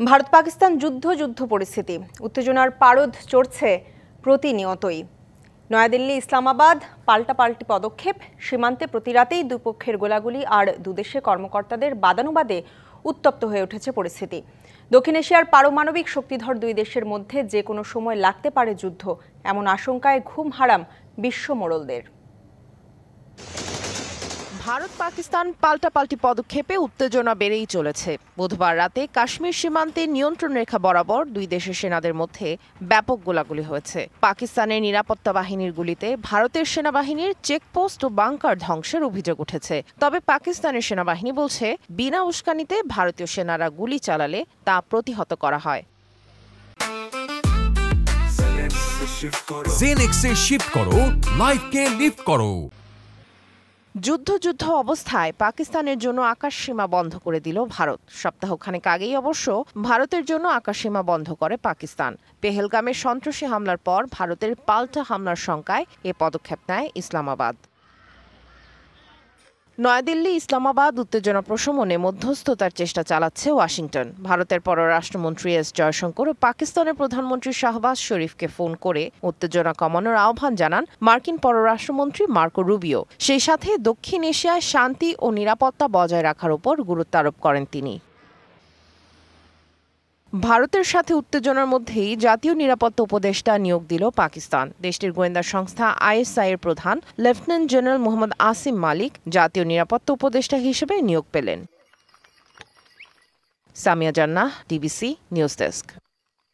ভারত পাকিস্তান যুদ্ধ পরিস্থিতি, উত্তেজনার পারদ চড়ছে প্রতিনিয়তই। নয়াদিল্লি ইসলামাবাদ পাল্টাপাল্টি পদক্ষেপ, সীমান্তে প্রতি রাতেই দুপক্ষের গোলাগুলি আর দুদেশে কর্মকর্তাদের বাদানুবাদে উত্তপ্ত হয়ে উঠেছে পরিস্থিতি। দক্ষিণ এশিয়ার পারমাণবিক শক্তিধর দুই দেশের মধ্যে যে কোনো সময় লাগতে পারে যুদ্ধ, এমন আশঙ্কায় ঘুম হারাম বিশ্ব মোড়লদের। ভারত পাকিস্তান পাল্টাপাল্টি পদক্ষেপে উত্তেজনা বেড়েই চলেছে। বুধবার রাতে কাশ্মীর সীমান্তে নিয়ন্ত্রণ রেখা বরাবর দুই দেশের সেনাদের মধ্যে ব্যাপক গোলাগুলি হয়েছে। পাকিস্তানের নিরাপত্তা বাহিনীর গুলিতে ভারতের সেনাবাহিনীর চেকপোস্ট ও বাংকার ধ্বংসের অভিযোগ উঠেছে। তবে পাকিস্তানের সেনাবাহিনী বলছে, বিনা উস্কানিতে ভারতীয় সেনারা গুলি চালালে তা প্রতিহত করা হয়। জেনেক্সে শিফট করো, লাইফকে লিফট করো। যুদ্ধ অবস্থায় পাকিস্তানের জন্য আকাশসীমা বন্ধ করে দিল ভারত। সপ্তাহখানেক আগেই অবশ্য ভারতের জন্য আকাশসীমা বন্ধ করে পাকিস্তান। পেহেলগামের সন্ত্রাসী হামলার পর ভারতের পাল্টা হামলার শঙ্কায় এ পদক্ষেপ নেয় ইসলামাবাদ। নয়াদিল্লি ইসলামাবাদ উত্তেজনা প্রশমনে মধ্যস্থতার চেষ্টা চালাচ্ছে ওয়াশিংটন। ভারতের পররাষ্ট্রমন্ত্রী এস জয়শঙ্কর ও পাকিস্তানের প্রধানমন্ত্রী শাহবাজ শরীফকে ফোন করে উত্তেজনা কমানোর আহ্বান জানান মার্কিন পররাষ্ট্রমন্ত্রী মার্কো রুবিও। সেই সাথে দক্ষিণ এশিয়ায় শান্তি ও নিরাপত্তা বজায় রাখার উপর গুরুত্ব আরোপ করেন তিনি। ভারতের সাথে উত্তেজনার মধ্যেই জাতীয় নিরাপত্তা উপদেষ্টা নিয়োগ দিল পাকিস্তান। দেশটির গোয়েন্দা সংস্থা আইএসআই এর প্রধান লেফটেন্যান্ট জেনারেল মোহাম্মদ আসিম মালিক জাতীয় নিরাপত্তা উপদেষ্টা হিসেবে নিয়োগ পেলেন। সামিয়া জান্নাহ, ডিবিসি নিউজ ডেস্ক।